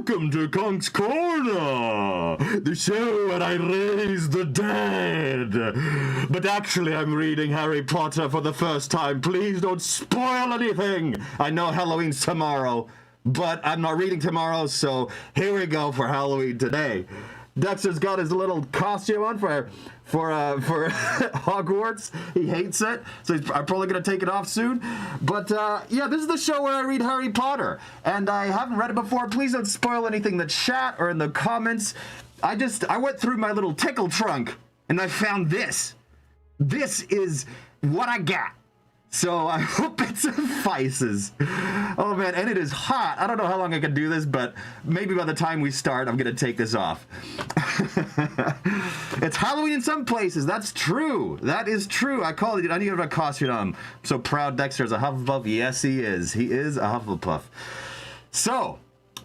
Welcome to Conk's Corner, the show where I raise the dead. But actually, I'm reading Harry Potter for the first time. Please don't spoil anything. I know Halloween's tomorrow, but I'm not reading tomorrow, so here we go for Halloween today. Dexter's got his little costume on for Hogwarts. He hates it, so I'm probably going to take it off soon. But yeah, this is the show where I read Harry Potter, and I haven't read it before. Please don't spoil anything in the chat or in the comments. I went through my little tickle trunk, and I found this. This is what I got. So I hope it suffices. Oh man, and it is hot. I don't know how long I can do this, but maybe by the time we start, I'm gonna take this off. It's Halloween in some places. That's true. That is true. I called it. I need to have a costume on. I'm so proud Dexter is a Hufflepuff. Yes, he is. He is a Hufflepuff. So,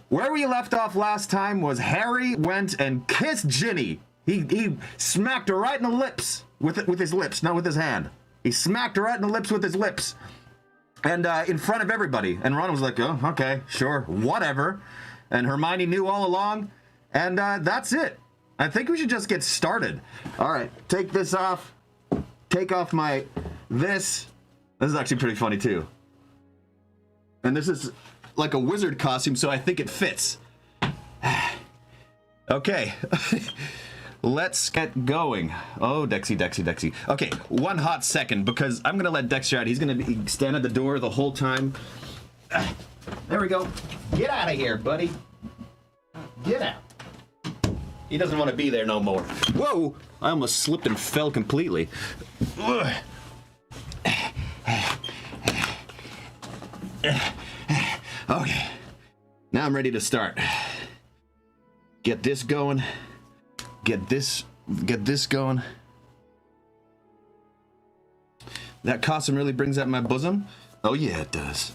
where we left off last time was Harry went and kissed Ginny. He smacked her right in the lips with his lips, not with his hand. He smacked her right in the lips with his lips. And in front of everybody. And Ron was like, oh, okay, sure, whatever. And Hermione knew all along. And that's it. I think we should just get started. All right, take this off. Take off this. This is actually pretty funny, too. And this is like a wizard costume, so I think it fits. Okay. Let's get going. Oh, Dexy. Okay, one hot second, because I'm going to let Dexter out. He's going to stand at the door the whole time. There we go. Get out of here, buddy. Get out. He doesn't want to be there no more. Whoa! I almost slipped and fell completely. Okay. Now I'm ready to start. Get this going. Get this going. That costume really brings out my bosom? Oh yeah, it does.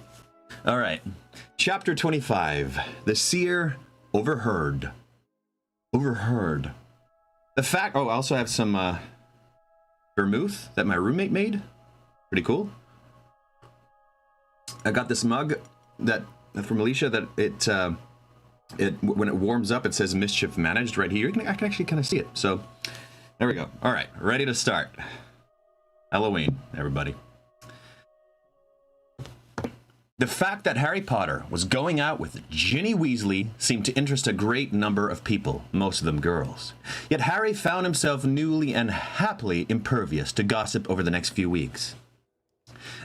All right. Chapter 25. The Seer Overheard. Overheard. The fact... Oh, I also have some vermouth that my roommate made. Pretty cool. I got this mug that from Alicia that it when it warms up, it says mischief managed right here. I can actually kind of see it. So there we go. All right, ready to start. Halloween, everybody. The fact that Harry Potter was going out with Ginny Weasley seemed to interest a great number of people, most of them girls. Yet Harry found himself newly and happily impervious to gossip over the next few weeks.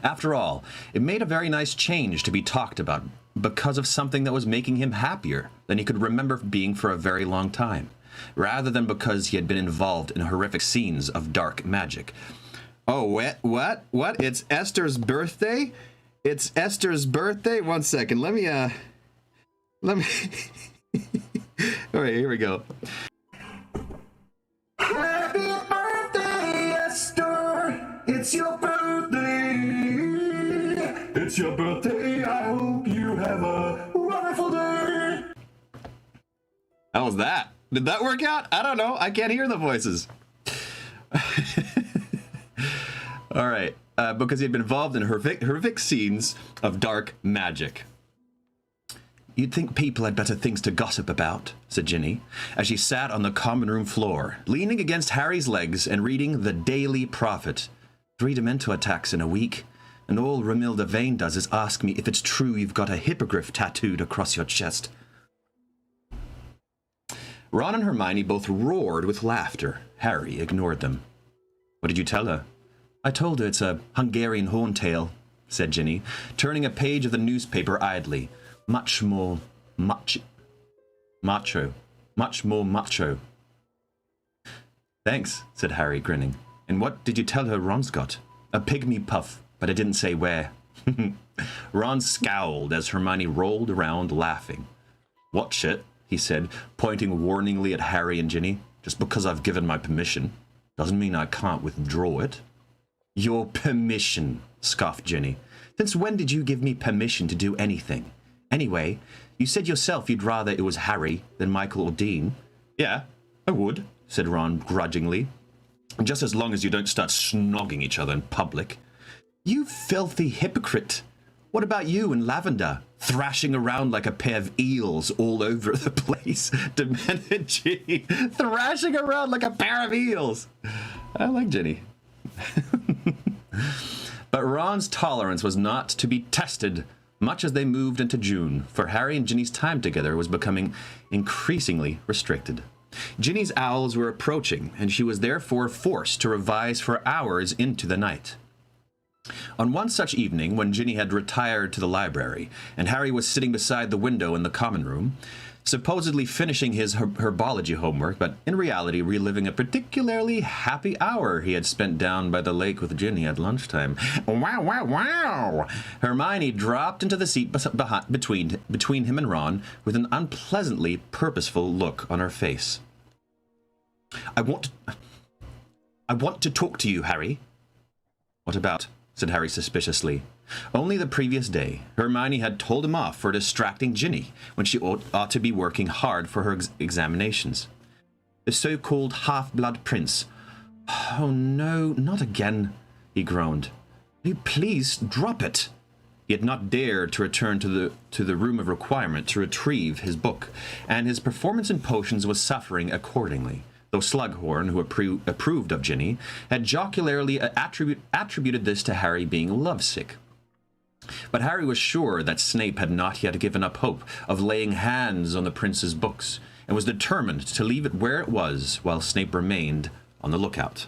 After all, it made a very nice change to be talked about because of something that was making him happier than he could remember being for a very long time, rather than because he had been involved in horrific scenes of dark magic. Oh, what? It's Esther's birthday? It's Esther's birthday? One second, let me... All right, here we go. Happy birthday, Esther! It's your birthday! It's your birthday, I hope you have a wonderful day! How was that? Did that work out? I don't know, I can't hear the voices. Alright, because he had been involved in horrific scenes of dark magic. You'd think people had better things to gossip about, said Ginny, as she sat on the common room floor, leaning against Harry's legs and reading the Daily Prophet. 3 Dementor attacks in a week, and all Romilda Vane does is ask me if it's true you've got a hippogriff tattooed across your chest. Ron and Hermione both roared with laughter. Harry ignored them. What did you tell her? I told her it's a Hungarian horntail, said Ginny, turning a page of the newspaper idly. Much more macho. Much more macho. Thanks, said Harry, grinning. And what did you tell her Ron's got? A pygmy puff, but I didn't say where. Ron scowled as Hermione rolled around laughing. Watch it, he said, pointing warningly at Harry and Ginny. Just because I've given my permission doesn't mean I can't withdraw it. Your permission, scoffed Ginny. Since when did you give me permission to do anything? Anyway, you said yourself you'd rather it was Harry than Michael or Dean. Yeah, I would, said Ron grudgingly. Just as long as you don't start snogging each other in public. You filthy hypocrite. What about you and Lavender? thrashing around like a pair of eels all over the place, demanded Ginny. Thrashing around like a pair of eels. I like Ginny. But Ron's tolerance was not to be tested much as they moved into June, for Harry and Ginny's time together was becoming increasingly restricted. Ginny's owls were approaching, and she was therefore forced to revise for hours into the night. On one such evening, when Ginny had retired to the library, and Harry was sitting beside the window in the common room, supposedly finishing his herbology homework, but in reality reliving a particularly happy hour he had spent down by the lake with Ginny at lunchtime. Wow, wow, wow! Hermione dropped into the seat between him and Ron with an unpleasantly purposeful look on her face. I want to talk to you, Harry. What about? Said Harry suspiciously. Only the previous day, Hermione had told him off for distracting Ginny when she ought to be working hard for her examinations. The so-called half-blood prince. Oh no, not again, he groaned. Will you please drop it? He had not dared to return to the room of requirement to retrieve his book, and his performance in potions was suffering accordingly, though Slughorn, who approved of Ginny, had jocularly attributed this to Harry being lovesick. But Harry was sure that Snape had not yet given up hope of laying hands on the prince's books, and was determined to leave it where it was while Snape remained on the lookout.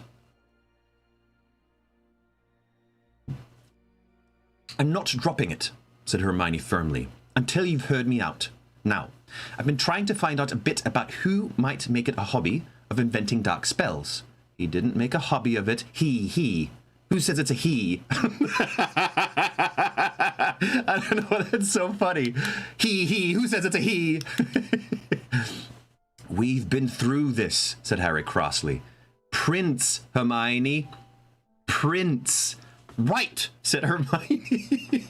I'm not dropping it, said Hermione firmly, until you've heard me out. Now, I've been trying to find out a bit about who might make it a hobby of inventing dark spells. He didn't make a hobby of it. He. Who says it's a he? I don't know. That's so funny. He. Who says it's a he? We've been through this, said Harry crossly. Prince, Hermione. Prince. Right, said Hermione.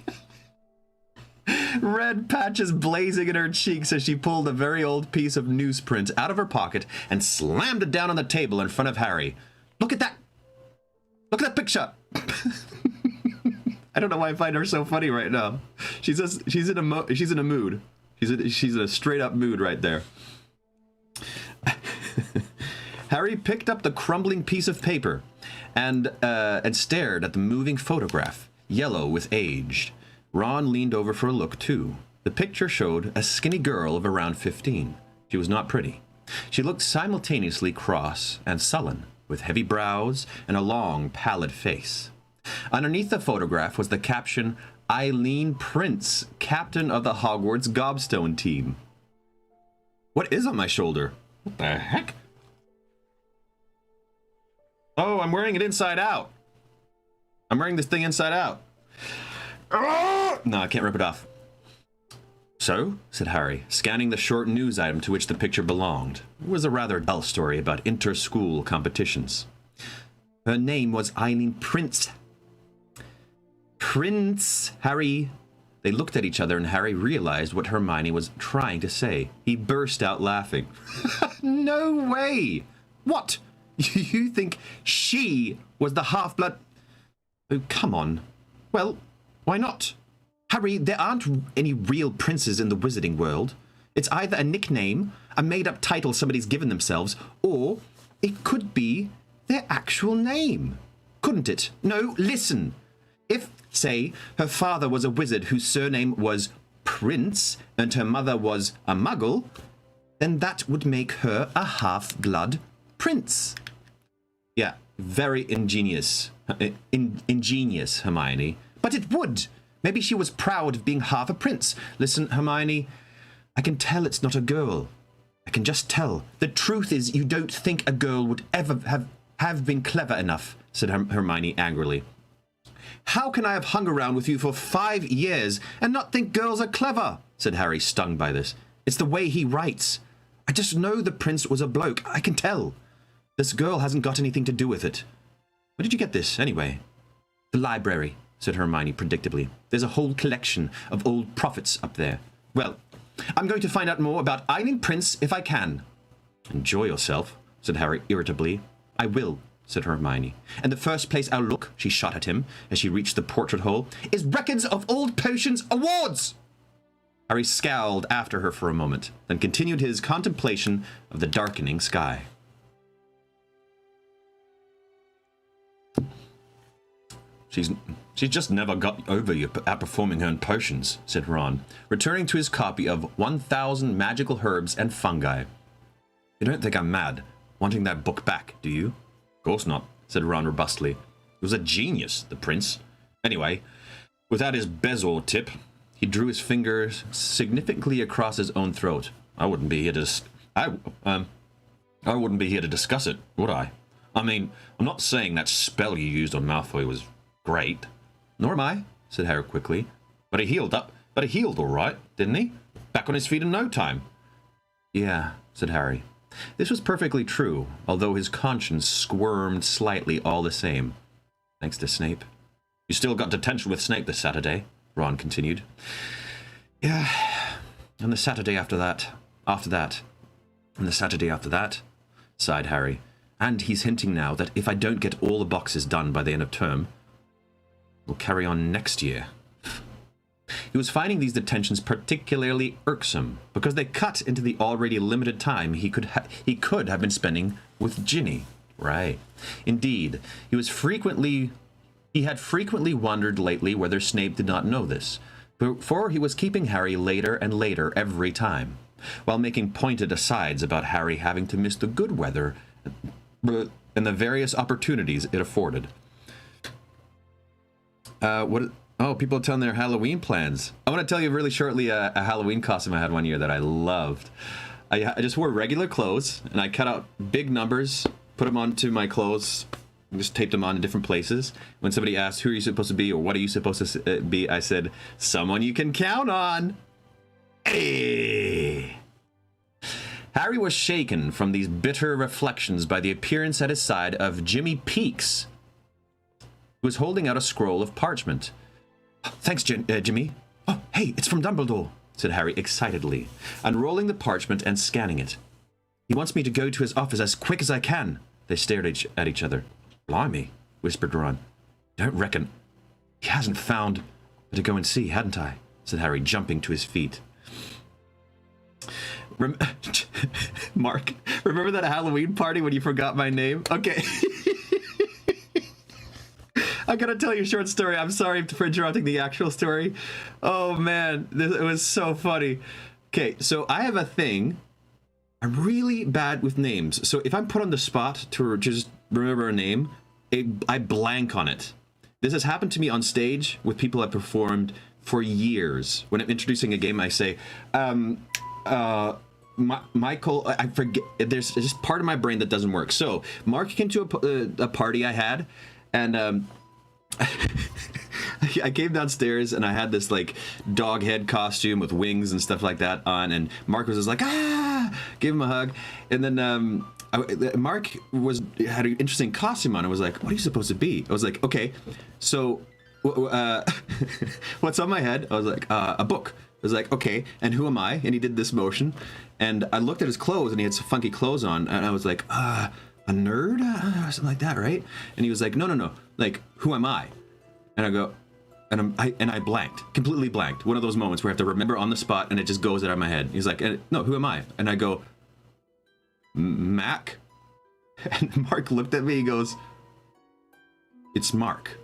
Red patches blazing in her cheeks as she pulled a very old piece of newsprint out of her pocket and slammed it down on the table in front of Harry. Look at that! Look at that picture! I don't know why I find her so funny right now. She's in a mood. She's in a straight up mood right there. Harry picked up the crumbling piece of paper and stared at the moving photograph, yellow with age. Ron leaned over for a look, too. The picture showed a skinny girl of around 15. She was not pretty. She looked simultaneously cross and sullen, with heavy brows and a long, pallid face. Underneath the photograph was the caption, Eileen Prince, captain of the Hogwarts Gobstone team. What is on my shoulder? What the heck? Oh, I'm wearing it inside out. I'm wearing this thing inside out. No, I can't rip it off. So, said Harry, scanning the short news item to which the picture belonged. It was a rather dull story about inter-school competitions. Her name was Eileen Prince. Prince, Harry. They looked at each other and Harry realized what Hermione was trying to say. He burst out laughing. No way! What? You think she was the half-blood... Oh, come on. Well, why not? Harry, there aren't any real princes in the wizarding world. It's either a nickname, a made-up title somebody's given themselves, or it could be their actual name. Couldn't it? No, listen. If, say, her father was a wizard whose surname was Prince and her mother was a muggle, then that would make her a half-blood prince. Yeah, very ingenious. Ingenious, Hermione. But it would. Maybe she was proud of being half a prince. Listen, Hermione, I can tell it's not a girl. I can just tell. The truth is you don't think a girl would ever have been clever enough, said Hermione angrily. How can I have hung around with you for 5 years and not think girls are clever? Said Harry, stung by this. It's the way he writes. I just know the prince was a bloke. I can tell. This girl hasn't got anything to do with it. Where did you get this, anyway? The library, said Hermione predictably. There's a whole collection of old prophets up there. Well, I'm going to find out more about Eileen Prince if I can. Enjoy yourself, said Harry irritably. I will, said Hermione. And the first place I'll look, she shot at him as she reached the portrait hole, is records of old potions awards! Harry scowled after her for a moment, then continued his contemplation of the darkening sky. She's just never got over you outperforming her in potions, said Ron, returning to his copy of 1,000 Magical Herbs and Fungi. You don't think I'm mad, wanting that book back, do you? Of course not, said Ron robustly. He was a genius, the prince. Anyway, without his bezoar tip, he drew his fingers significantly across his own throat. I wouldn't be here to discuss it, would I? I mean, I'm not saying that spell you used on Malfoy was great. Nor am I, said Harry quickly. But he healed all right, didn't he? Back on his feet in no time. Yeah, said Harry. This was perfectly true, although his conscience squirmed slightly all the same. Thanks to Snape. You still got detention with Snape this Saturday, Ron continued. Yeah, and the Saturday after that, and the Saturday after that, sighed Harry. And he's hinting now that if I don't get all the boxes done by the end of term, we'll carry on next year. He was finding these detentions particularly irksome because they cut into the already limited time he could have been spending with Ginny. Right. Indeed, he had frequently wondered lately whether Snape did not know this, for he was keeping Harry later and later every time, while making pointed asides about Harry having to miss the good weather and the various opportunities it afforded. People are telling their Halloween plans. I want to tell you really shortly a Halloween costume I had one year that I loved. I just wore regular clothes, and I cut out big numbers, put them onto my clothes, and just taped them on in different places. When somebody asked, who are you supposed to be, or what are you supposed to be, I said, someone you can count on. Hey. Harry was shaken from these bitter reflections by the appearance at his side of Jimmy Peakes, who was holding out a scroll of parchment. Thanks, Jimmy. Oh, hey, it's from Dumbledore, said Harry excitedly, unrolling the parchment and scanning it. He wants me to go to his office as quick as I can. They stared at each other. Blimey, whispered Ron. Don't reckon. He hasn't found to go and see, hadn't I? Said Harry, jumping to his feet. Mark, remember that Halloween party when you forgot my name? Okay. I gotta tell you a short story. I'm sorry for interrupting the actual story. Oh man, it was so funny. Okay, so I have a thing. I'm really bad with names. So if I'm put on the spot to just remember a name, I blank on it. This has happened to me on stage with people I've performed for years. When I'm introducing a game, I say, Michael, I forget. There's just part of my brain that doesn't work. So Mark came to a party I had, and I came downstairs and I had this like dog head costume with wings and stuff like that on, and Mark was just like, gave him a hug, and then Mark had an interesting costume on. I was like, what are you supposed to be? I was like, okay, so what's on my head? I was like, a book. I was like, okay, and who am I? And he did this motion, and I looked at his clothes, and he had some funky clothes on, and I was like, a nerd? Something like that, right? And he was like, no, like, who am I? And I go, and I blanked, completely blanked. One of those moments where I have to remember on the spot, and it just goes out of my head. He's like, no, who am I? And I go, Mac? And Mark looked at me, he goes, it's Mark.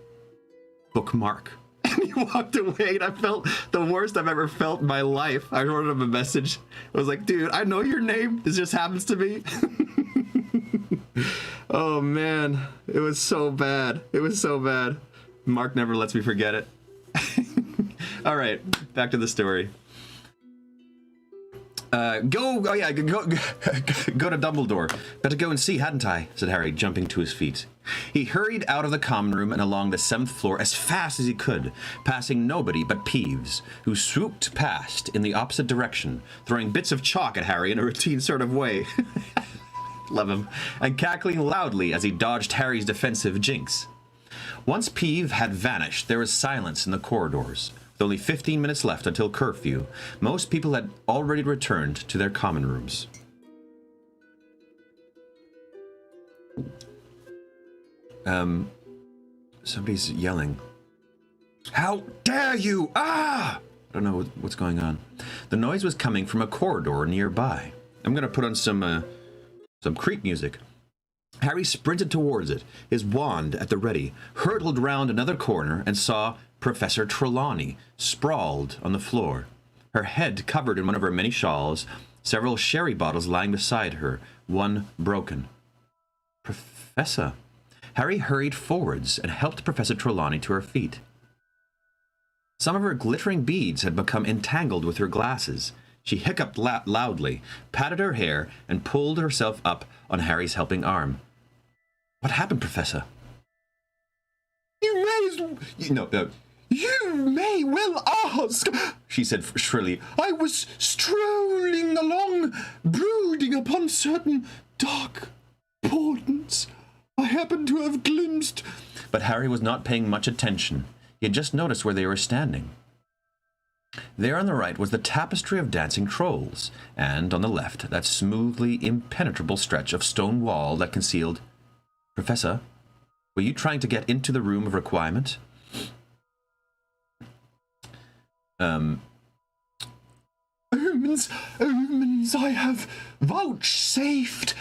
Bookmark. And he walked away, and I felt the worst I've ever felt in my life. I wrote him a message. I was like, dude, I know your name. This just happens to me. Oh, man. It was so bad. It was so bad. Mark never lets me forget it. All right, back to the story. Go to Dumbledore. Better go and see, hadn't I? Said Harry, jumping to his feet. He hurried out of the common room and along the 7th floor as fast as he could, passing nobody but Peeves, who swooped past in the opposite direction, throwing bits of chalk at Harry in a routine sort of way. Love him. And cackling loudly as he dodged Harry's defensive jinx. Once Peeve had vanished, there was silence in the corridors. With only 15 minutes left until curfew, most people had already returned to their common rooms. Somebody's yelling. How dare you! Ah! I don't know what's going on. The noise was coming from a corridor nearby. I'm going to put on some creep music. Harry sprinted towards it, his wand at the ready, hurtled round another corner, and saw Professor Trelawney sprawled on the floor, her head covered in one of her many shawls, several sherry bottles lying beside her, one broken. Professor. Harry hurried forwards and helped Professor Trelawney to her feet. Some of her glittering beads had become entangled with her glasses. She hiccuped loudly, patted her hair, and pulled herself up on Harry's helping arm. What happened, Professor? You may well ask, she said shrilly. I was strolling along, brooding upon certain dark portents I happened to have glimpsed. But Harry was not paying much attention. He had just noticed where they were standing. There on the right was the tapestry of dancing trolls, and on the left that smoothly impenetrable stretch of stone wall that concealed... Professor, were you trying to get into the room of requirement? Omens I have vouchsafed.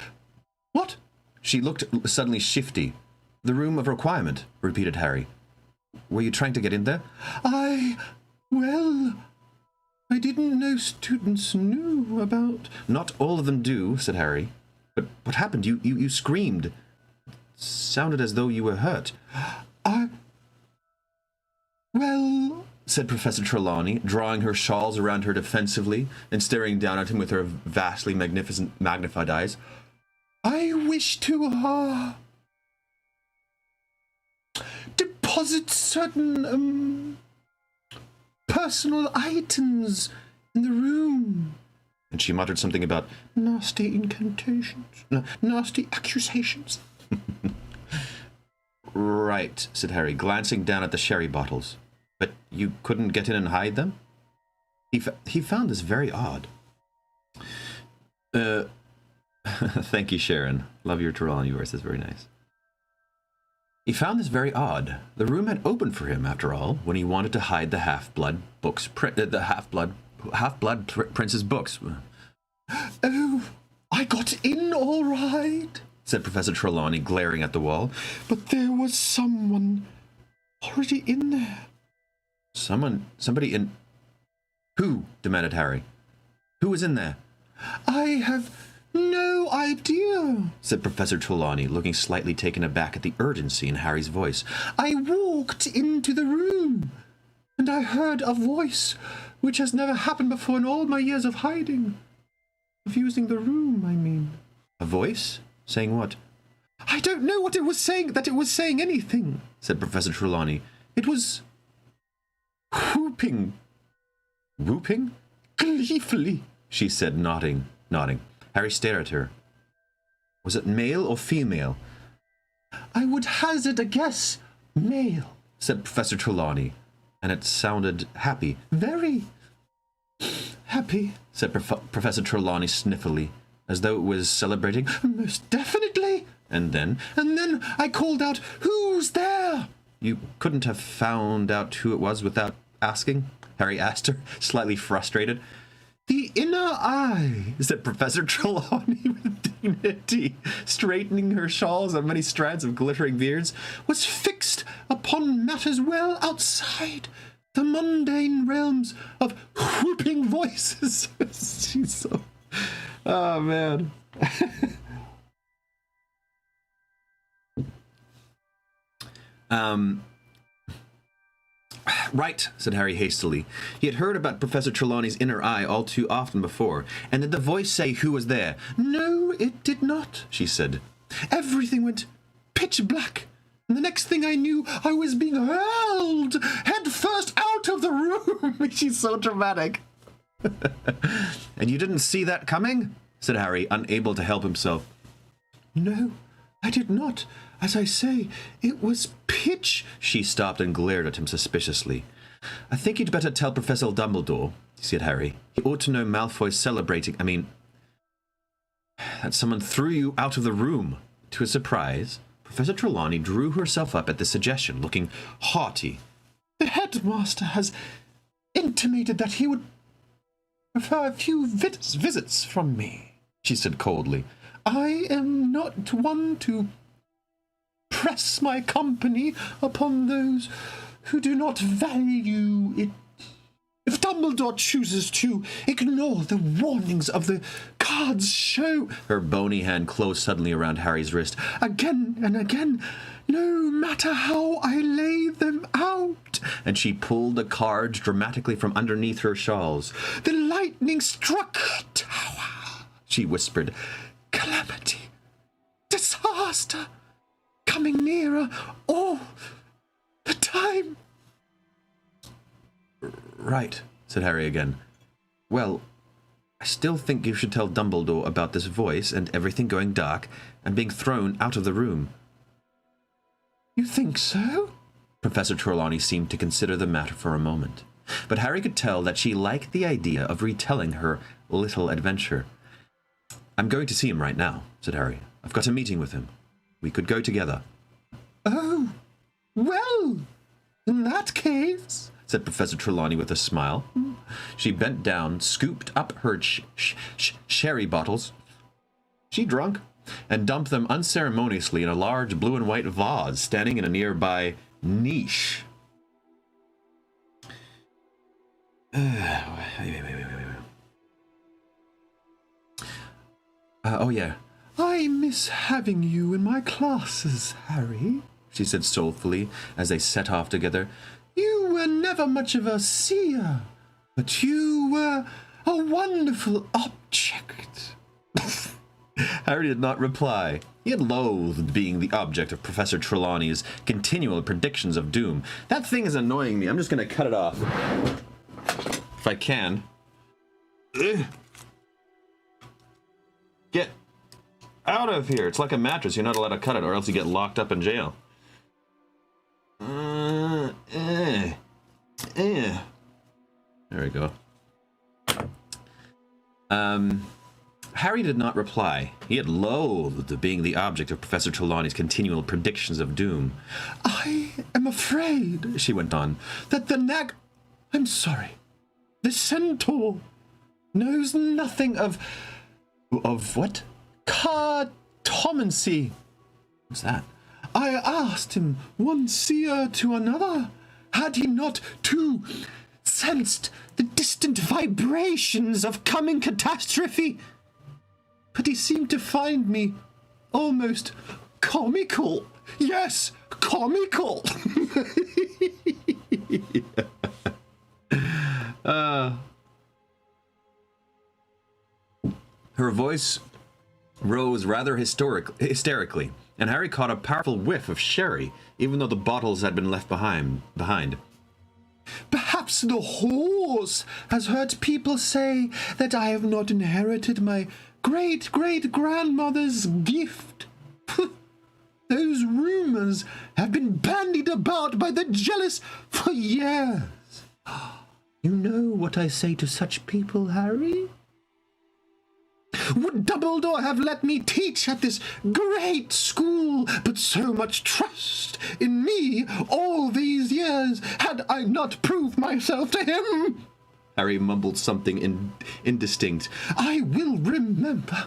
What? She looked suddenly shifty. The room of requirement, repeated Harry. Were you trying to get in there? Well, I didn't know students knew about... Not all of them do, said Harry. But what happened? You screamed. It sounded as though you were hurt. Well, said Professor Trelawney, drawing her shawls around her defensively and staring down at him with her vastly magnificent magnified eyes. I wish to, deposit certain, personal items in the room. And she muttered something about nasty incantations, nasty accusations. Right, said Harry, glancing down at the sherry bottles. But you couldn't get in and hide them? He found this very odd. Thank you, Sharon. Love your Trelawney voice. That's very nice. He found this very odd. The room had opened for him, after all, when he wanted to hide the half-blood prince's books. Oh, I got in all right, said Professor Trelawney, glaring at the wall. But there was someone already in there. Somebody in... Who? Demanded Harry. Who was in there? I have no idea, said Professor Trelawney, looking slightly taken aback at the urgency in Harry's voice. I walked into the room, and I heard a voice, which has never happened before in all my years of hiding. Of using the room, I mean. A voice? Saying what? I don't know what it was saying, that it was saying anything, said Professor Trelawney. It was whooping. Whooping? Gleefully, she said, nodding. Harry stared at her. Was it male or female? I would hazard a guess. Male, said Professor Trelawney, and it sounded happy. Very happy, said Professor Trelawney sniffily, as though it was celebrating. Most definitely. And then I called out, "Who's there?" You couldn't have found out who it was without asking? Harry asked her, slightly frustrated. The inner eye, said Professor Trelawney with dignity, straightening her shawls and many strands of glittering beards, was fixed upon matters well outside the mundane realms of whooping voices. She's so... Oh, man. Right, said Harry hastily. He had heard about Professor Trelawney's inner eye all too often before. And did the voice say who was there? No, it did not, she said. Everything went pitch black. And the next thing I knew, I was being hurled head first out of the room. She's so dramatic. And you didn't see that coming? Said Harry, unable to help himself. No, I did not. As I say, it was pitch... She stopped and glared at him suspiciously. I think you'd better tell Professor Dumbledore, said Harry. He ought to know Malfoy's celebrating... that someone threw you out of the room. To his surprise, Professor Trelawney drew herself up at the suggestion, looking haughty. The headmaster has intimated that he would prefer a few visits from me, she said coldly. I am not one to press my company upon those who do not value it. If Dumbledore chooses to ignore the warnings of the cards show... Her bony hand closed suddenly around Harry's wrist. Again and again, no matter how I lay them out. And she pulled the cards dramatically from underneath her shawls. The lightning struck tower, she whispered. Calamity, disaster, coming nearer all the time. Right, said Harry again. Well, I still think you should tell Dumbledore about this voice and everything going dark and being thrown out of the room. You think so? Professor Trelawney seemed to consider the matter for a moment, but Harry could tell that she liked the idea of retelling her little adventure. I'm going to see him right now, said Harry. I've got a meeting with him. We could go together. Oh, well, in that case, said Professor Trelawney with a smile. She bent down, scooped up her sherry bottles. She drunk, and dumped them unceremoniously in a large blue and white vase standing in a nearby niche. Oh, yeah. I miss having you in my classes, Harry, she said soulfully as they set off together. You were never much of a seer, but you were a wonderful object. Harry did not reply. He had loathed being the object of Professor Trelawney's continual predictions of doom. That thing is annoying me. I'm just going to cut it off. If I can. Ugh. Get out of here. It's like a mattress. You're not allowed to cut it or else you get locked up in jail. There we go. Harry did not reply. He had loathed being the object of Professor Trelawney's continual predictions of doom. I am afraid, she went on, that the I'm sorry. The centaur knows nothing of what? Cartomancy. What's that? I asked him, one seer to another, had he not too sensed the distant vibrations of coming catastrophe? But he seemed to find me almost comical. Yes, comical. Her voice rose rather hysterically, and Harry caught a powerful whiff of sherry, even though the bottles had been left behind. Perhaps the horse has heard people say that I have not inherited my great-great-grandmother's gift. Those rumors have been bandied about by the jealous for years. You know what I say to such people, Harry? Would Dumbledore have let me teach at this great school, but so much trust in me all these years, had I not proved myself to him? Harry mumbled something indistinct. I will remember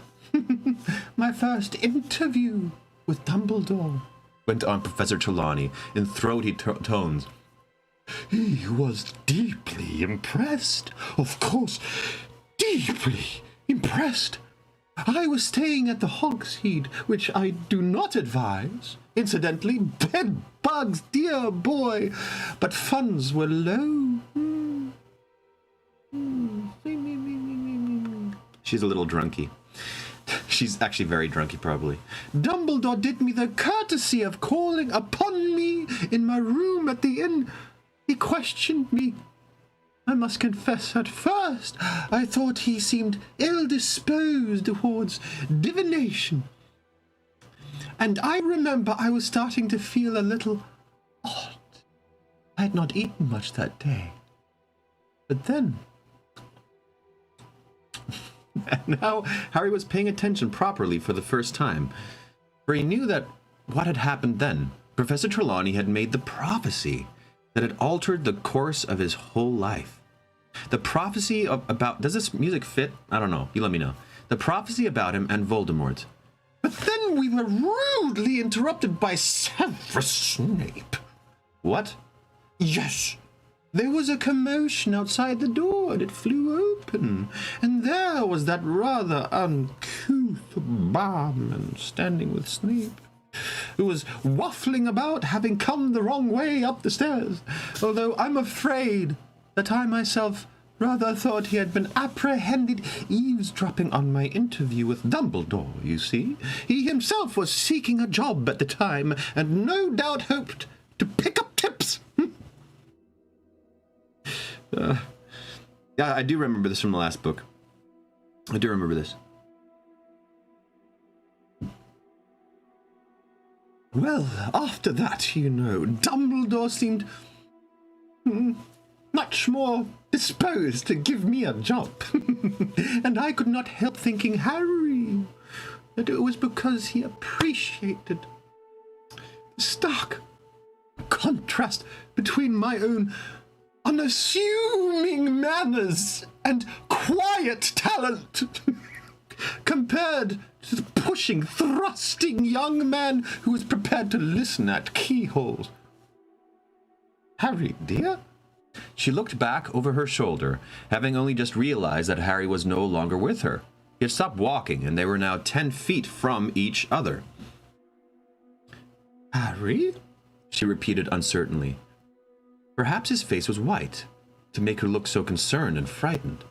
my first interview with Dumbledore, went on Professor Trelawney in throaty tones. He was deeply impressed. Of course, deeply impressed. I was staying at the Hogshead, which I do not advise. Incidentally, bed bugs, dear boy. But funds were low. She's a little drunky. She's actually very drunky, probably. Dumbledore did me the courtesy of calling upon me in my room at the inn. He questioned me. I must confess, at first, I thought he seemed ill-disposed towards divination. And I remember I was starting to feel a little odd. I had not eaten much that day. But then... Now Harry was paying attention properly for the first time, for he knew that what had happened then, Professor Trelawney had made the prophecy that had altered the course of his whole life. The prophecy about... Does this music fit? I don't know. You let me know. The prophecy about him and Voldemort. But then we were rudely interrupted by Severus Snape. What? Yes. There was a commotion outside the door, and it flew open, and there was that rather uncouth barman standing with Snape, who was waffling about, having come the wrong way up the stairs, although I'm afraid that I myself rather thought he had been apprehended eavesdropping on my interview with Dumbledore, you see. He himself was seeking a job at the time, and no doubt hoped to pick up tips. Yeah, I do remember this from the last book. I do remember this. Well, after that, you know, Dumbledore seemed much more disposed to give me a job. And I could not help thinking, Harry, that it was because he appreciated the stark contrast between my own unassuming manners and quiet talent compared to the pushing, thrusting young man who was prepared to listen at keyholes. Harry, dear? She looked back over her shoulder, having only just realized that Harry was no longer with her. He had stopped walking, and they were now 10 feet from each other. Harry? She repeated uncertainly. Perhaps his face was white, to make her look so concerned and frightened.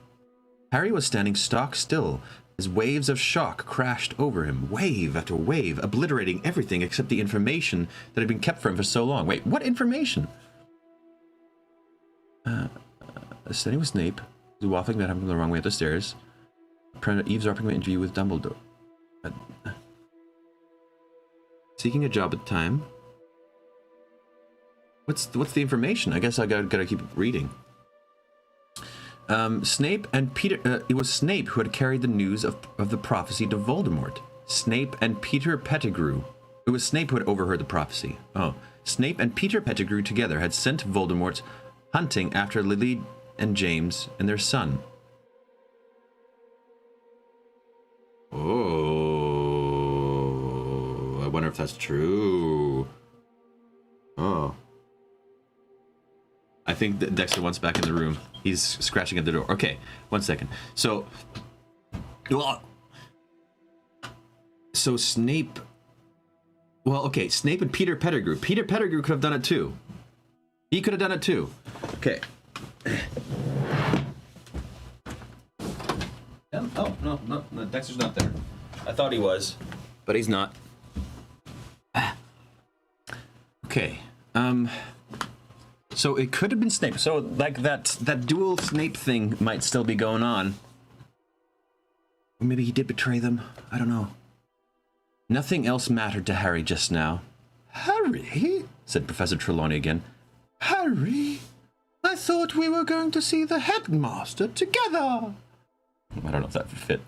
Harry was standing stock still, as waves of shock crashed over him, wave after wave, obliterating everything except the information that had been kept from him for so long. Wait, what information? Standing with Snape, who was waffling about having the wrong way up the stairs, eavesdropping my interview with Dumbledore. Seeking a job at the time. What's the information? I guess I gotta keep reading. Snape and Peter. It was Snape who had carried the news of the prophecy to Voldemort. Snape and Peter Pettigrew. It was Snape who had overheard the prophecy. Oh, Snape and Peter Pettigrew together had sent Voldemort hunting after Lily and James and their son. Oh, I wonder if that's true. Oh. I think that Dexter wants back in the room. He's scratching at the door. Okay, 1 second. So Snape... Well, okay, Snape and Peter Pettigrew. Peter Pettigrew could have done it too. He could have done it too. Okay. Oh, no, Dexter's not there. I thought he was, but he's not. Okay. So it could have been Snape. So like that dual Snape thing might still be going on. Or maybe he did betray them. I don't know. Nothing else mattered to Harry just now. Harry? Said Professor Trelawney again. Harry? I thought we were going to see the headmaster together. I don't know if that would fit.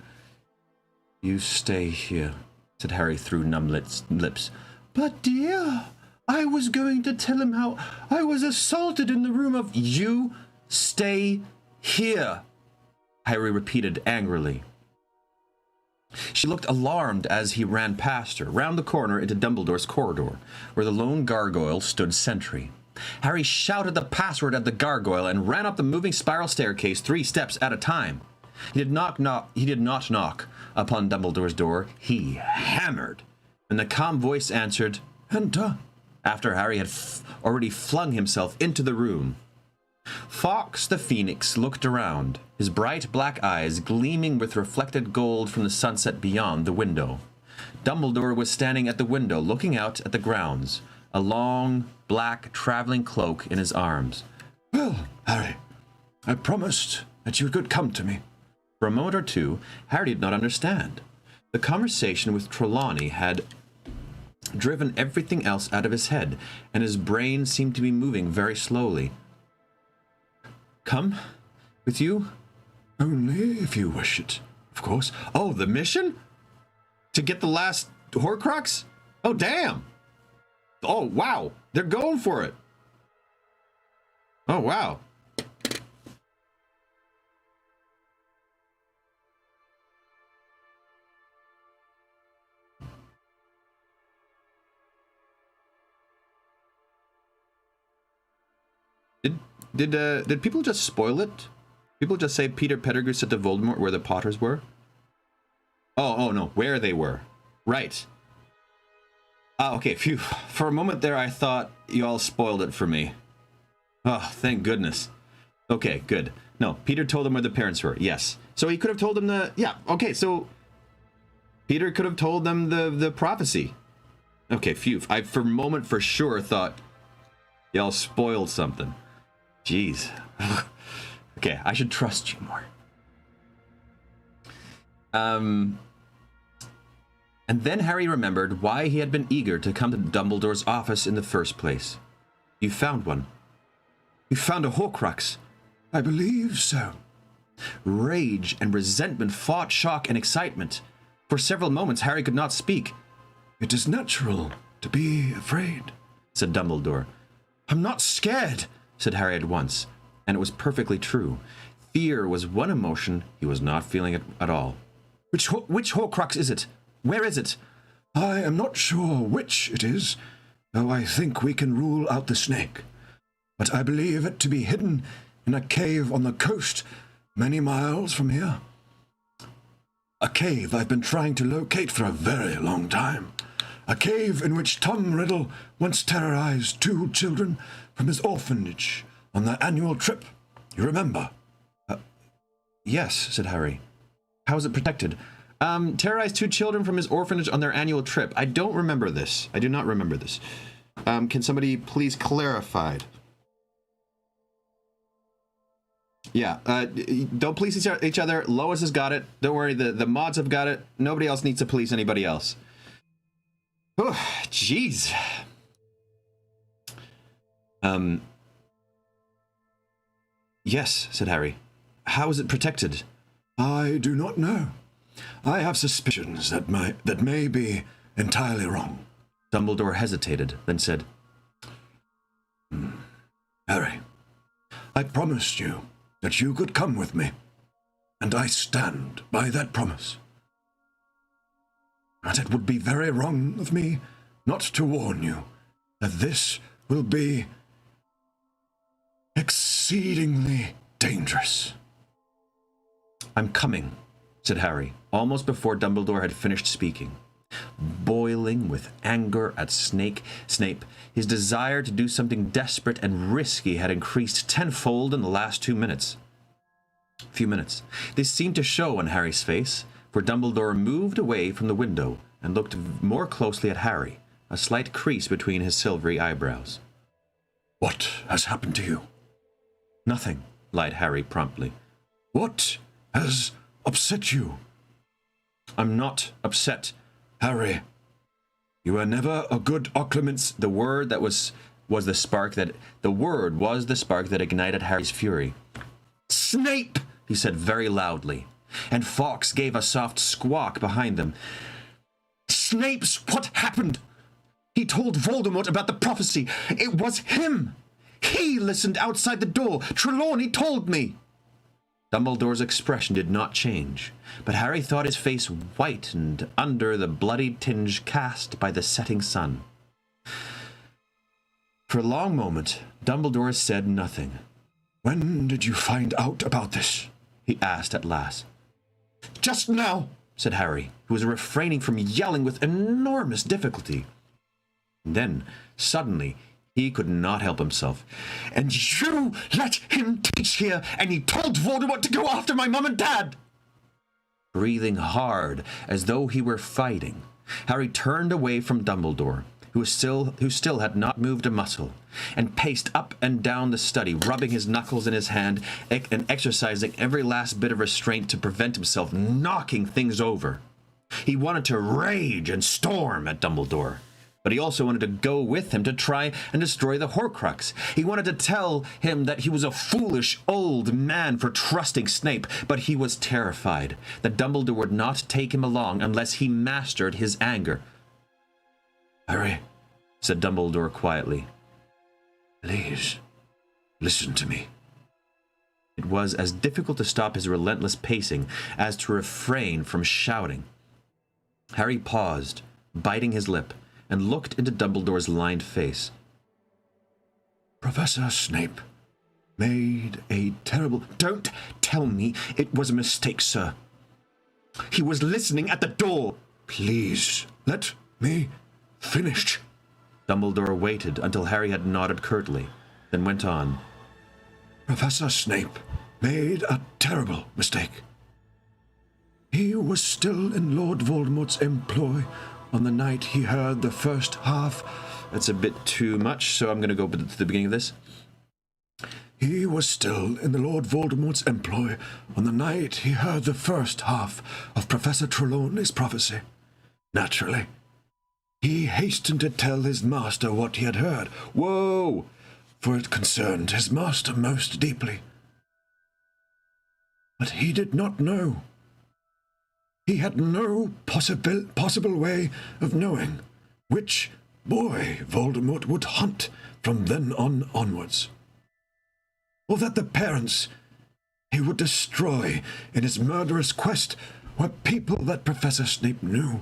You stay here, said Harry through numb lips. But dear, I was going to tell him how I was assaulted in the room of... You stay here, Harry repeated angrily. She looked alarmed as he ran past her, round the corner into Dumbledore's corridor, where the lone gargoyle stood sentry. Harry shouted the password at the gargoyle and ran up the moving spiral staircase 3 steps at a time. He did not knock upon Dumbledore's door. He hammered, and the calm voice answered, "Enter," after Harry had already flung himself into the room. Fawkes the Phoenix looked around, his bright black eyes gleaming with reflected gold from the sunset beyond the window. Dumbledore was standing at the window looking out at the grounds, a long, black traveling cloak in his arms. "Well, Harry, I promised that you would come to me." For a moment or two, Harry did not understand. The conversation with Trelawney had driven everything else out of his head, and his brain seemed to be moving very slowly. Come? With you? Only if you wish it, of course. Oh, the mission? To get the last Horcrux? Oh, damn! Oh, wow! They're going for it! Oh, wow. Did people just spoil it? People just say Peter Pettigrew said to Voldemort where the Potters were? Oh no, where they were. Right. Okay, phew. For a moment there, I thought you all spoiled it for me. Oh, thank goodness. Okay, good. No, Peter told them where the parents were. Yes. So he could have told them the... Yeah, okay, so... Peter could have told them the prophecy. Okay, phew. I, for a moment, for sure, thought y'all spoiled something. Jeez. Okay, I should trust you more. And then Harry remembered why he had been eager to come to Dumbledore's office in the first place. You found one. You found a Horcrux. I believe so. Rage and resentment fought shock and excitement. For several moments, Harry could not speak. It is natural to be afraid, said Dumbledore. I'm not scared, said Harry at once, and it was perfectly true. Fear was one emotion he was not feeling at all. Which Horcrux is it? Where is it? I am not sure which it is, though I think we can rule out the snake. But I believe it to be hidden in a cave on the coast, many miles from here. A cave I've been trying to locate for a very long time. A cave in which Tom Riddle once terrorized 2 children from his orphanage on their annual trip. You remember? Yes, said Harry. How is it protected? Terrorized 2 children from his orphanage on their annual trip. I don't remember this. I do not remember this. Can somebody please clarify? Yeah, don't police each other. Lois has got it. Don't worry, the mods have got it. Nobody else needs to police anybody else. Oh, jeez. Yes, said Harry. How is it protected? I do not know. I have suspicions that may be entirely wrong. Dumbledore hesitated, then said, Harry, I promised you that you could come with me, and I stand by that promise. But it would be very wrong of me not to warn you that this will be exceedingly dangerous. I'm coming, said Harry, almost before Dumbledore had finished speaking. Boiling with anger at Snape, his desire to do something desperate and risky had increased tenfold in the last 2 minutes. Few minutes. This seemed to show on Harry's face, for Dumbledore moved away from the window and looked more closely at Harry, a slight crease between his silvery eyebrows. What has happened to you? Nothing, lied Harry promptly. What has upset you? I'm not upset. Harry, you were never a good occlumens. The word that was the spark that ignited Harry's fury. Snape, he said very loudly, and Fawkes gave a soft squawk behind them. Snape's what happened? He told Voldemort about the prophecy. It was him. He listened outside the door. Trelawney told me. Dumbledore's expression did not change, but Harry thought his face whitened under the bloody tinge cast by the setting sun. For a long moment, Dumbledore said nothing. When did you find out about this? He asked at last. Just now, said Harry, who was refraining from yelling with enormous difficulty. And then, suddenly, he could not help himself. And you let him teach here, and he told Voldemort to go after my mum and dad! Breathing hard, as though he were fighting, Harry turned away from Dumbledore, who still had not moved a muscle, and paced up and down the study, rubbing his knuckles in his hand and exercising every last bit of restraint to prevent himself knocking things over. He wanted to rage and storm at Dumbledore, but he also wanted to go with him to try and destroy the Horcrux. He wanted to tell him that he was a foolish old man for trusting Snape, but he was terrified that Dumbledore would not take him along unless he mastered his anger. Harry, said Dumbledore quietly, please, listen to me. It was as difficult to stop his relentless pacing as to refrain from shouting. Harry paused, biting his lip, and looked into Dumbledore's lined face. Professor Snape made a terrible... Don't tell me it was a mistake, sir. He was listening at the door. Please, let me finish. Dumbledore waited until Harry had nodded curtly, then went on. Professor Snape made a terrible mistake. He was still in Lord Voldemort's employ on the night he heard the first half. That's a bit too much, so I'm going to go to the beginning of this. He was still in the Lord Voldemort's employ on the night he heard the first half of Professor Trelawney's prophecy. Naturally, he hastened to tell his master what he had heard. Whoa! For it concerned his master most deeply. But he did not know. He had no possible way of knowing which boy Voldemort would hunt from then on onwards, or that the parents he would destroy in his murderous quest were people that Professor Snape knew.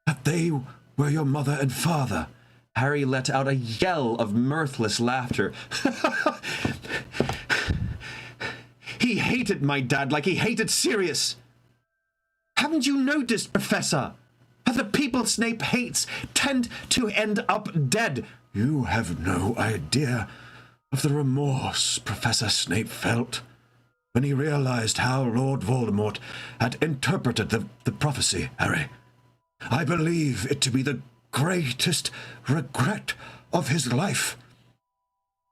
That they were your mother and father. Harry let out a yell of mirthless laughter. He hated my dad like he hated Sirius. Haven't you noticed, Professor, how the people Snape hates tend to end up dead? You have no idea of the remorse Professor Snape felt when he realized how Lord Voldemort had interpreted the prophecy, Harry. I believe it to be the greatest regret of his life,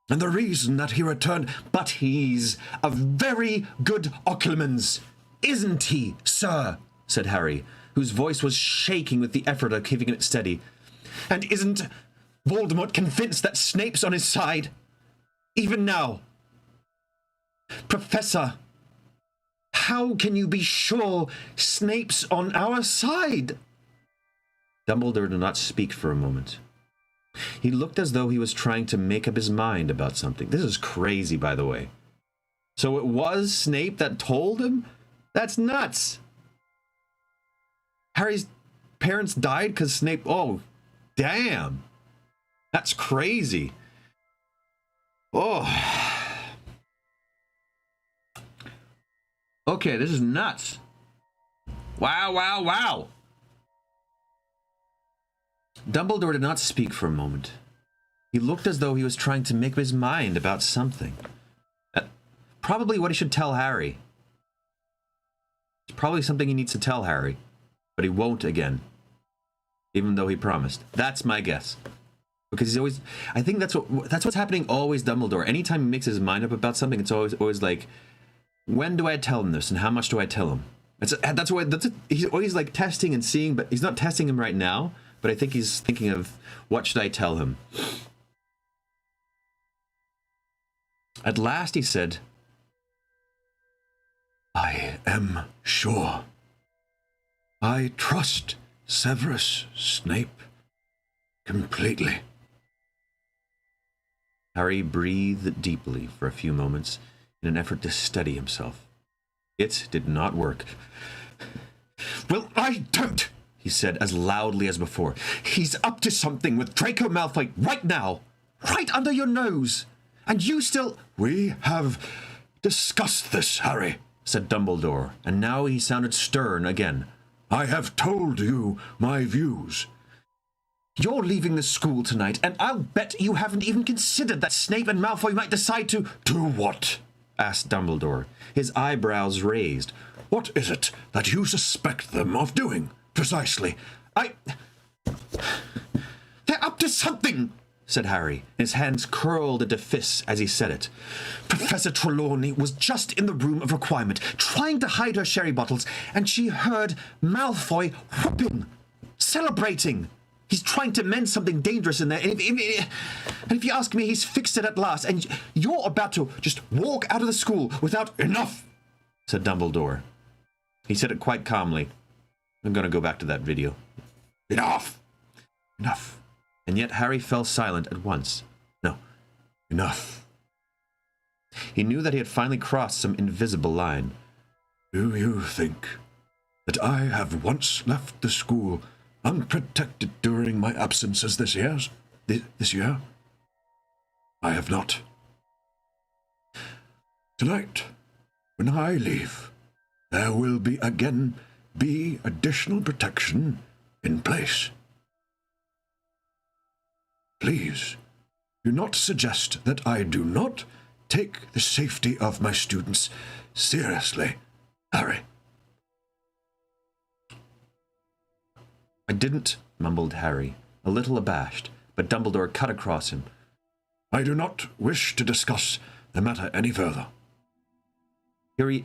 and the reason that he returned. But he's a very good Occlumens, isn't he, sir? Said Harry, whose voice was shaking with the effort of keeping it steady. And isn't Voldemort convinced that Snape's on his side? Even now. Professor, how can you be sure Snape's on our side? Dumbledore did not speak for a moment. He looked as though he was trying to make up his mind about something. This is crazy, by the way. So it was Snape that told him? That's nuts. Harry's parents died because Snape... Oh, damn. That's crazy. Oh. Okay, this is nuts. Wow, wow, wow. Dumbledore did not speak for a moment. He looked as though he was trying to make up his mind about something. Probably what he should tell Harry. It's probably something he needs to tell Harry, but he won't again, even though he promised. That's my guess. Because he's always... I think that's what's happening always, Dumbledore. Anytime he makes his mind up about something, it's always like, when do I tell him this, and how much do I tell him? He's always like testing and seeing, but he's not testing him right now. But I think he's thinking of, what should I tell him? At last he said, I am sure. I trust Severus Snape completely. Harry breathed deeply for a few moments in an effort to steady himself. It did not work. Well, I don't, he said as loudly as before. He's up to something with Draco Malfoy right now, right under your nose. And you still... We have discussed this, Harry, said Dumbledore, and now he sounded stern again. I have told you my views. You're leaving the school tonight, and I'll bet you haven't even considered that Snape and Malfoy might decide to... Do what? Asked Dumbledore, his eyebrows raised. What is it that you suspect them of doing, precisely? They're up to something, said Harry, his hands curled into fists as he said it. Professor Trelawney was just in the room of requirement, trying to hide her sherry bottles, and she heard Malfoy whooping, celebrating. He's trying to mend something dangerous in there, and if you ask me, he's fixed it at last, and you're about to just walk out of the school without... Enough, said Dumbledore. He said it quite calmly. I'm going to go back to that video. Enough. Enough. And yet Harry fell silent at once. No. Enough. He knew that he had finally crossed some invisible line. Do you think that I have once left the school unprotected during my absences this year? I have not. Tonight, when I leave, there will be additional protection in place. Please, do not suggest that I do not take the safety of my students seriously, Harry. I didn't, mumbled Harry, a little abashed, but Dumbledore cut across him. I do not wish to discuss the matter any further.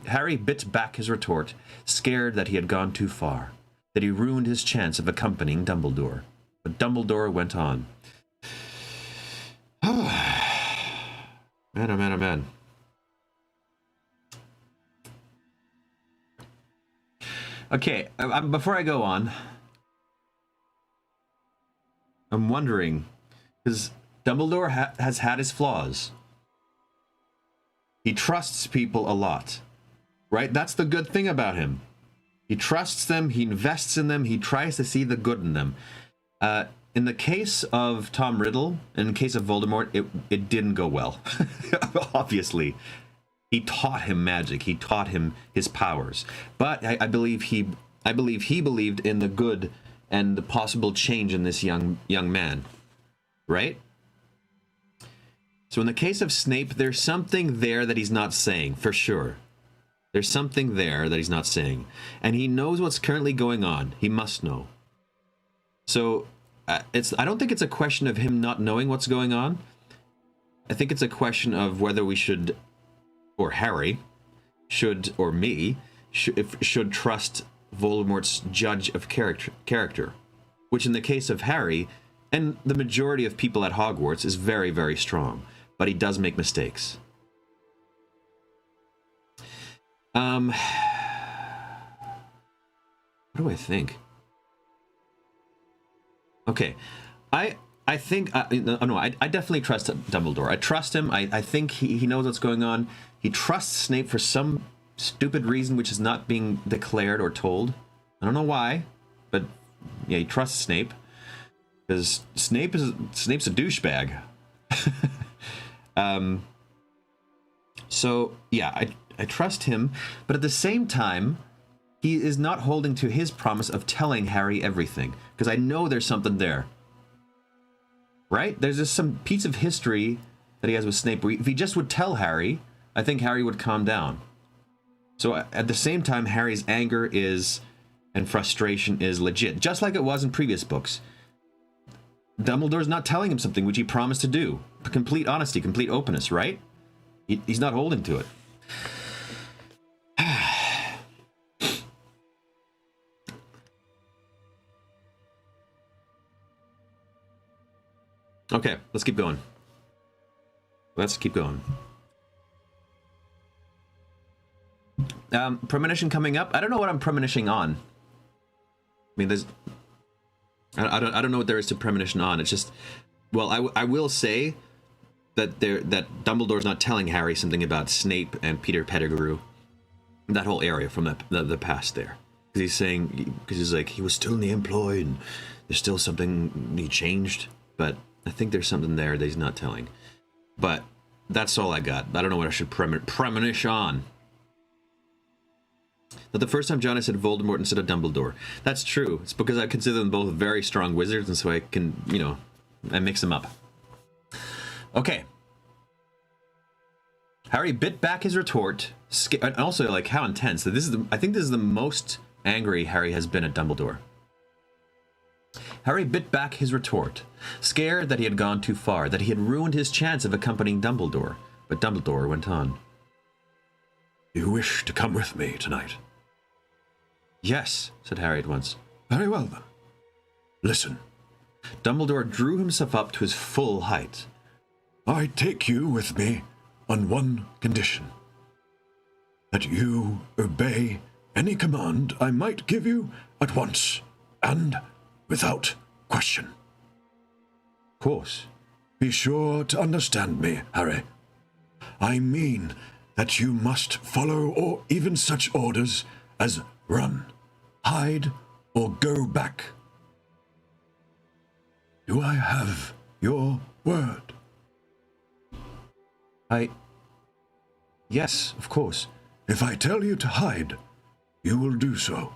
Harry bit back his retort, scared that he had gone too far, that he ruined his chance of accompanying Dumbledore. But Dumbledore went on. Man, oh man, oh man. Okay, before I go on, I'm wondering, because Dumbledore has had his flaws. He trusts people a lot, right? That's the good thing about him. He trusts them, he invests in them, he tries to see the good in them. In the case of Tom Riddle, in the case of Voldemort, it didn't go well. Obviously. He taught him magic, he taught him his powers. But I believe he believed in the good and the possible change in this young man. Right? So in the case of Snape, there's something there that he's not saying, for sure. There's something there that he's not saying. And he knows what's currently going on. He must know. So I don't think it's a question of him not knowing what's going on. I think it's a question of whether we should, or Harry, should, or me, should trust Voldemort's judge of character. Which in the case of Harry, and the majority of people at Hogwarts, is very, very strong. But he does make mistakes. What do I think? Okay, I think I definitely trust Dumbledore. I trust him. I think he knows what's going on. He trusts Snape for some stupid reason which is not being declared or told. I don't know why, but yeah, he trusts Snape because Snape's a douchebag. So yeah, I trust him, but at the same time, he is not holding to his promise of telling Harry everything, because I know there's something there. Right? There's just some piece of history that he has with Snape where if he just would tell Harry, I think Harry would calm down. So at the same time, Harry's anger and frustration is legit, just like it was in previous books. Dumbledore's not telling him something which he promised to do. Complete honesty, complete openness, right? He's not holding to it. Okay, let's keep going. Premonition coming up. I don't know what I'm premonitioning on. I mean, I don't know what there is to premonition on. It's just, well, I will say that Dumbledore's not telling Harry something about Snape and Peter Pettigrew, that whole area from the past there, because he's saying, because he's like, he was still in the employ and there's still something he changed, but I think there's something there that he's not telling. But that's all I got. I don't know what I should premonish on. But the first time John, I said Voldemort instead of Dumbledore. That's true. It's because I consider them both very strong wizards, and so I can, I mix them up. Okay. Harry bit back his retort. And also, like, how intense. I think this is the most angry Harry has been at Dumbledore. Harry bit back his retort, scared that he had gone too far, that he had ruined his chance of accompanying Dumbledore. But Dumbledore went on. You wish to come with me tonight? Yes, said Harry at once. Very well, then. Listen. Dumbledore drew himself up to his full height. I take you with me on one condition. That you obey any command I might give you at once, and without question. Of course. Be sure to understand me, Harry. I mean that you must follow or even such orders as run, hide, or go back. Do I have your word? Yes, of course. If I tell you to hide, you will do so.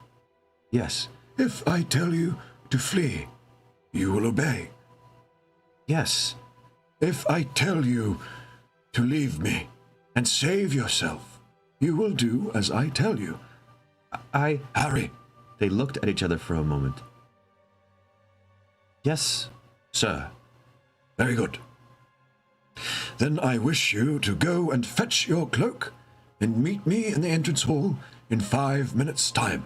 Yes. If I tell you to flee, you will obey. Yes. If I tell you to leave me and save yourself, you will do as I tell you. Harry. They looked at each other for a moment. Yes, sir. Very good. Then I wish you to go and fetch your cloak and meet me in the entrance hall in 5 minutes' time.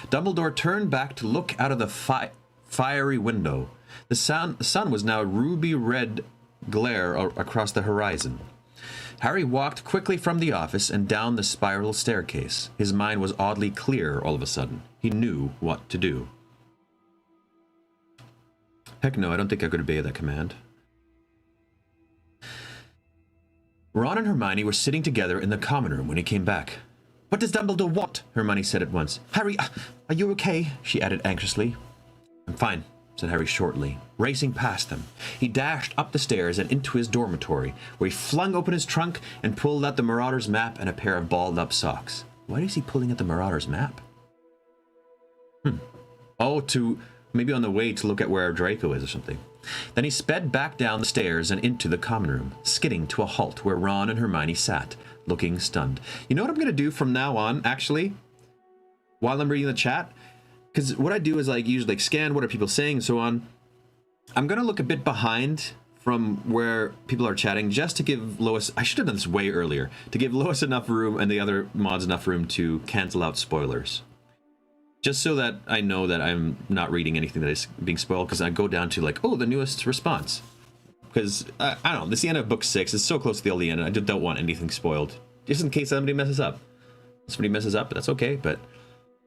Dumbledore turned back to look out of the fiery window. The sun was now a ruby-red glare across the horizon. Harry walked quickly from the office and down the spiral staircase. His mind was oddly clear all of a sudden. He knew what to do. Heck no, I don't think I could obey that command. Ron and Hermione were sitting together in the common room when he came back. What does Dumbledore want? Hermione said at once. Harry, are you okay? She added anxiously. I'm fine, said Harry shortly, racing past them. He dashed up the stairs and into his dormitory, where he flung open his trunk and pulled out the Marauder's map and a pair of balled-up socks. Why is he pulling out the Marauder's map? Oh, maybe on the way to look at where Draco is or something. Then he sped back down the stairs and into the common room, skidding to a halt where Ron and Hermione sat, looking stunned. You know what I'm going to do from now on, actually? While I'm reading the chat? Because what I do is usually scan what are people saying and so on. I'm going to look a bit behind from where people are chatting just to give Lois... I should have done this way earlier. To give Lois enough room and the other mods enough room to cancel out spoilers. Just so that I know that I'm not reading anything that is being spoiled, because I go down to the newest response. Because, I don't know, this is the end of book 6. It's so close to the end, and I just don't want anything spoiled. Just in case somebody messes up. If somebody messes up, that's okay, but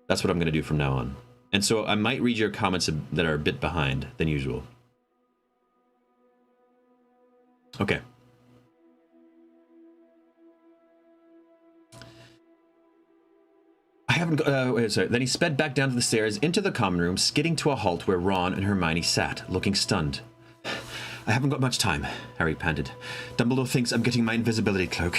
that's what I'm going to do from now on. And so I might read your comments that are a bit behind than usual. Okay. Then he sped back down to the stairs into the common room, skidding to a halt where Ron and Hermione sat, looking stunned. I haven't got much time, Harry panted. Dumbledore thinks I'm getting my invisibility cloak.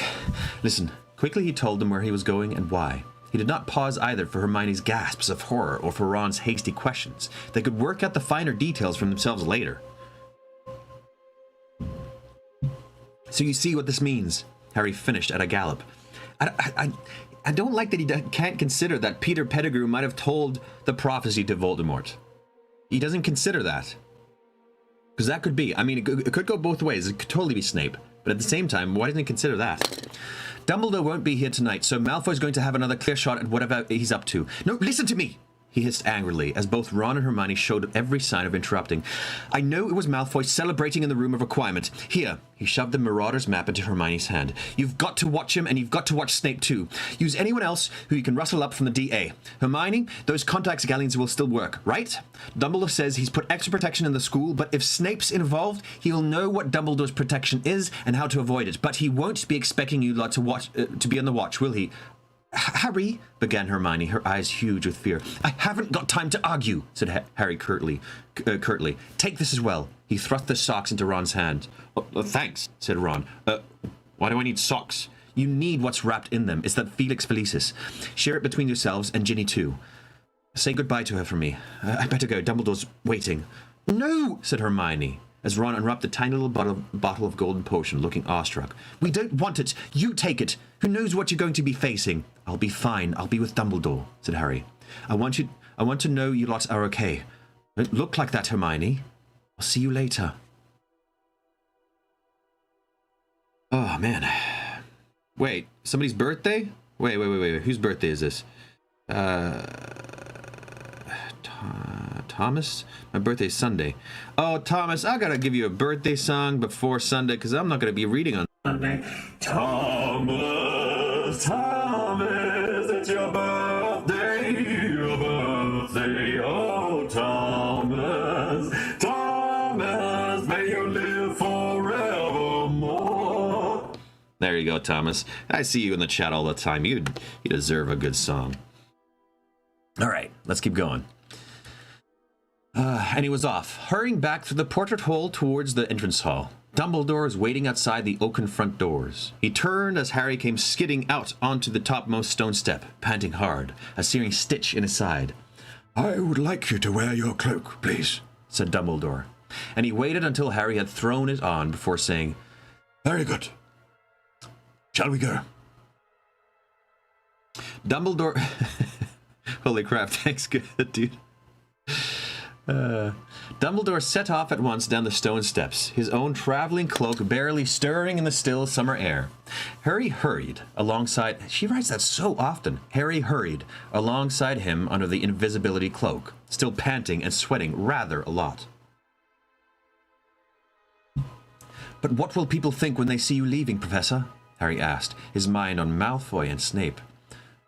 Listen. Quickly he told them where he was going and why. He did not pause either for Hermione's gasps of horror or for Ron's hasty questions. They could work out the finer details for themselves later. So you see what this means, Harry finished at a gallop. I don't like that he can't consider that Peter Pettigrew might have told the prophecy to Voldemort. He doesn't consider that. Because that could be. I mean, it could go both ways. It could totally be Snape. But at the same time, why doesn't he consider that? Dumbledore won't be here tonight, so Malfoy's going to have another clear shot at whatever he's up to. No, listen to me! He hissed angrily, as both Ron and Hermione showed every sign of interrupting. I know it was Malfoy celebrating in the Room of Requirement. Here, he shoved the Marauder's map into Hermione's hand. You've got to watch him, and you've got to watch Snape too. Use anyone else who you can rustle up from the DA. Hermione, those contacts galleons will still work, right? Dumbledore says he's put extra protection in the school, but if Snape's involved, he'll know what Dumbledore's protection is and how to avoid it. But he won't be expecting you lot to be on the watch, will he? Harry, began Hermione, her eyes huge with fear. I haven't got time to argue, said Harry curtly. Take this as well. He thrust the socks into Ron's hand. Thanks, said Ron. Why do I need socks? You need what's wrapped in them. It's that Felix Felicis. Share it between yourselves and Ginny too. Say goodbye to her for me. I better go. Dumbledore's waiting. No, said Hermione, as Ron unwrapped a tiny little bottle of golden potion, looking awestruck. We don't want it. You take it. Who knows what you're going to be facing? I'll be fine. I'll be with Dumbledore, said Harry. I want to know you lot are okay. Don't look like that, Hermione. I'll see you later. Oh, man. Wait, somebody's birthday? Wait. Whose birthday is this? Thomas? My birthday's Sunday. Oh, Thomas, I gotta give you a birthday song before Sunday, because I'm not gonna be reading on Sunday. Thomas, it's your birthday, oh, Thomas, may you live forevermore. There you go, Thomas. I see you in the chat all the time. You deserve a good song. All right, let's keep going. And he was off, hurrying back through the portrait hole towards the entrance hall. Dumbledore is waiting outside the oaken front doors. He turned as Harry came skidding out onto the topmost stone step, panting hard, a searing stitch in his side. I would like you to wear your cloak, please, said Dumbledore, and he waited until Harry had thrown it on before saying, Very good. Shall we go? Dumbledore... Holy crap, thanks, good, dude. Dumbledore set off at once down the stone steps, his own traveling cloak barely stirring in the still summer air. Harry hurried alongside... She writes that so often. Harry hurried alongside him under the invisibility cloak, still panting and sweating rather a lot. But what will people think when they see you leaving, Professor? Harry asked, his mind on Malfoy and Snape.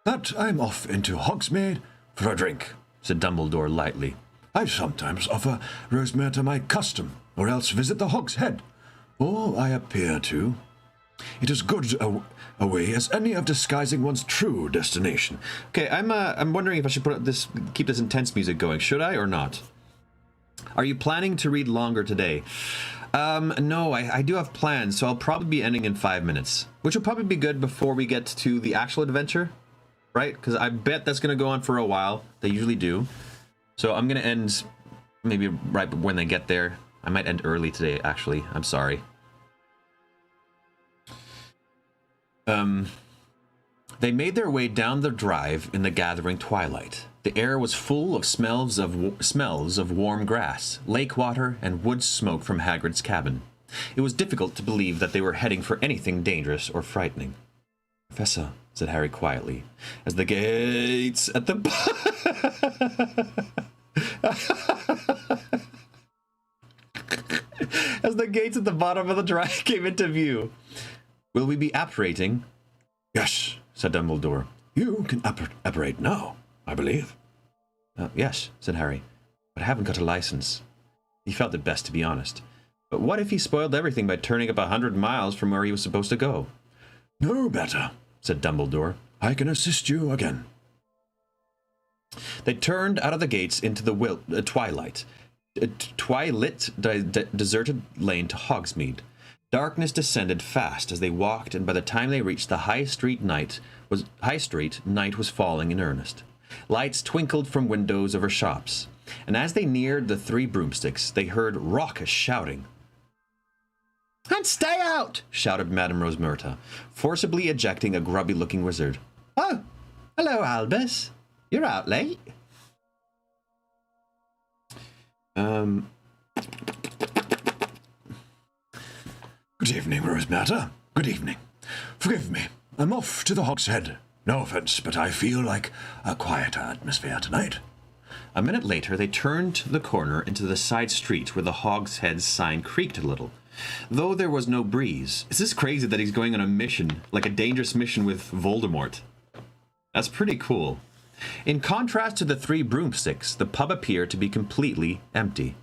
That I'm off into Hogsmeade for a drink, said Dumbledore lightly. I sometimes offer Rosemary my custom, or else visit the Hog's Head, or I appear to. It is good a way as any of disguising one's true destination. Okay, I'm wondering if I should keep this intense music going. Should I or not? Are you planning to read longer today? No, I do have plans, so I'll probably be ending in 5 minutes, which will probably be good before we get to the actual adventure, right? Because I bet that's going to go on for a while. They usually do. So I'm going to end maybe right when they get there. I might end early today, actually. I'm sorry. They made their way down the drive in the gathering twilight. The air was full of smells of warm grass, lake water, and wood smoke from Hagrid's cabin. It was difficult to believe that they were heading for anything dangerous or frightening. Professor, said Harry quietly, as the gates at the... as the gates at the bottom of the drive came into view. Will we be apparating? Yes, said Dumbledore. You can apparate now, I believe. Yes, said Harry, but I haven't got a license. He felt it best to be honest. But what if he spoiled everything by turning up 100 miles from where he was supposed to go? No better, said Dumbledore. I can assist you again. They turned out of the gates into the twilight, deserted lane to Hogsmeade. Darkness descended fast as they walked, and by the time they reached the High Street, night was falling in earnest. Lights twinkled from windows over shops, and as they neared the Three Broomsticks, they heard raucous shouting. "And stay out!" shouted Madame Rosmerta, forcibly ejecting a grubby-looking wizard. "Oh, hello, Albus. You're out late." Good evening, Rosmerta. Good evening. Forgive me. I'm off to the Hog's Head. No offense, but I feel like a quieter atmosphere tonight. A minute later, they turned the corner into the side street where the Hog's Head sign creaked a little, though there was no breeze. Is this crazy that he's going on a mission, like a dangerous mission with Voldemort? That's pretty cool. In contrast to the Three Broomsticks, the pub appeared to be completely empty.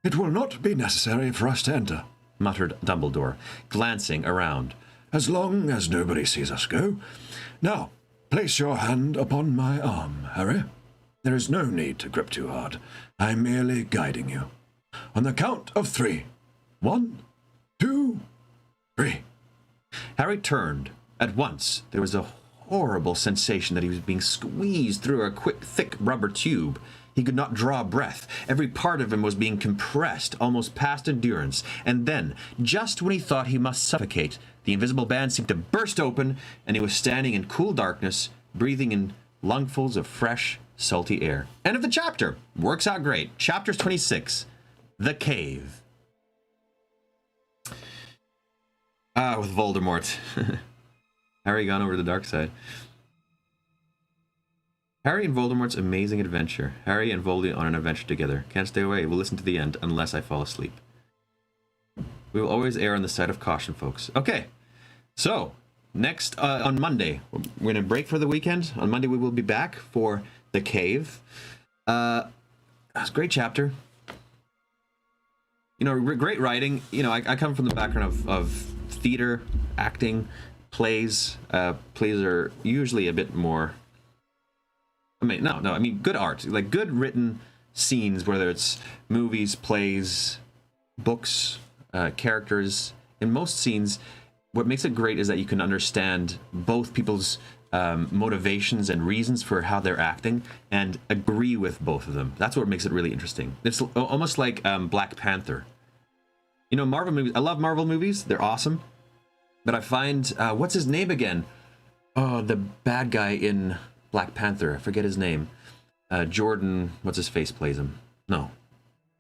It will not be necessary for us to enter, muttered Dumbledore, glancing around. As long as nobody sees us go. Now, place your hand upon my arm, Harry. There is no need to grip too hard. I'm merely guiding you. On the count of 3. 1, 2, 3. Harry turned. At once, there was a horrible sensation that he was being squeezed through a thick rubber tube. He could not draw breath. Every part of him was being compressed, almost past endurance. And then, just when he thought he must suffocate, the invisible band seemed to burst open, and he was standing in cool darkness, breathing in lungfuls of fresh, salty air. End of the chapter. Works out great. Chapter 26. The Cave. With Voldemort. Harry gone over to the dark side. Harry and Voldemort's amazing adventure. Harry and Voldy on an adventure together. Can't stay away. We'll listen to the end unless I fall asleep. We will always err on the side of caution, folks. Okay. So, next, on Monday, we're going to break for the weekend. On Monday, we will be back for The Cave. That's a great chapter. You know, great writing. You know, I come from the background of theater, acting, plays. Plays are usually a bit more... I mean, good art. Like, good written scenes, whether it's movies, plays, books, characters in most scenes. What makes it great is that you can understand both people's motivations and reasons for how they're acting and agree with both of them. That's what makes it really interesting. It's almost like Black Panther. You know, Marvel movies, I love Marvel movies. They're awesome. But I find, what's his name again? Oh, the bad guy in Black Panther. I forget his name. Jordan, what's his face plays him? No.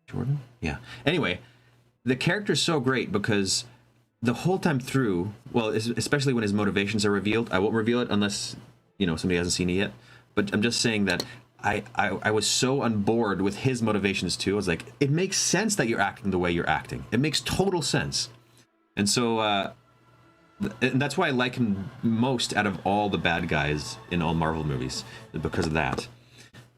Jordan? Yeah. Anyway, the character's so great because the whole time through, well, especially when his motivations are revealed, I won't reveal it unless, you know, somebody hasn't seen it yet. But I'm just saying that I was so on board with his motivations too. I was like, it makes sense that you're acting the way you're acting. It makes total sense. And so, and that's why I like him most out of all the bad guys in all Marvel movies, because of that.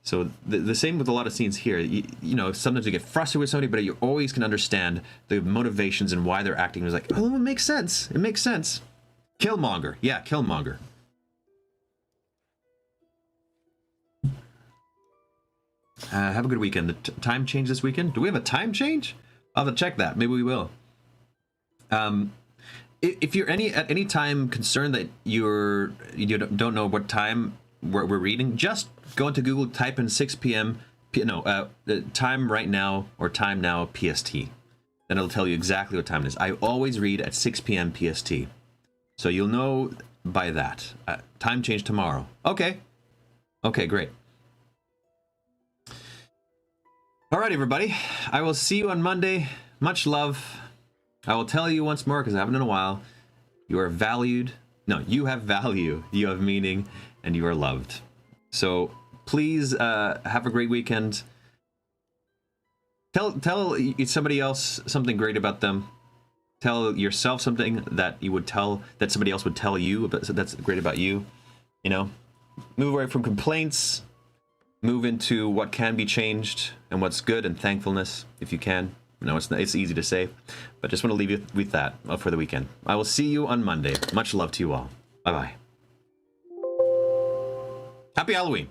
So the same with a lot of scenes here. You know, sometimes you get frustrated with somebody, but you always can understand the motivations and why they're acting. It's like, oh, it makes sense. It makes sense. Killmonger. Yeah, Killmonger. Have a good weekend. The time change this weekend? Do we have a time change? I'll have to check that. Maybe we will. If you're at any time concerned that you don't know what time we're reading, just go into Google, type in 6 p.m. Time right now or time now PST. Then it'll tell you exactly what time it is. I always read at 6 p.m. PST. So you'll know by that. Time change tomorrow. Okay. Okay, great. All right, everybody. I will see you on Monday. Much love. I will tell you once more, because I haven't in a while, you are valued. No, you have value. You have meaning, and you are loved. So please have a great weekend. Tell somebody else something great about them. Tell yourself something that somebody else would tell you about, so that's great about you. You know, move away from complaints. Move into what can be changed and what's good, and thankfulness if you can. You know, it's easy to say, but just want to leave you with that for the weekend. I will see you on Monday. Much love to you all. Bye-bye. Happy Halloween.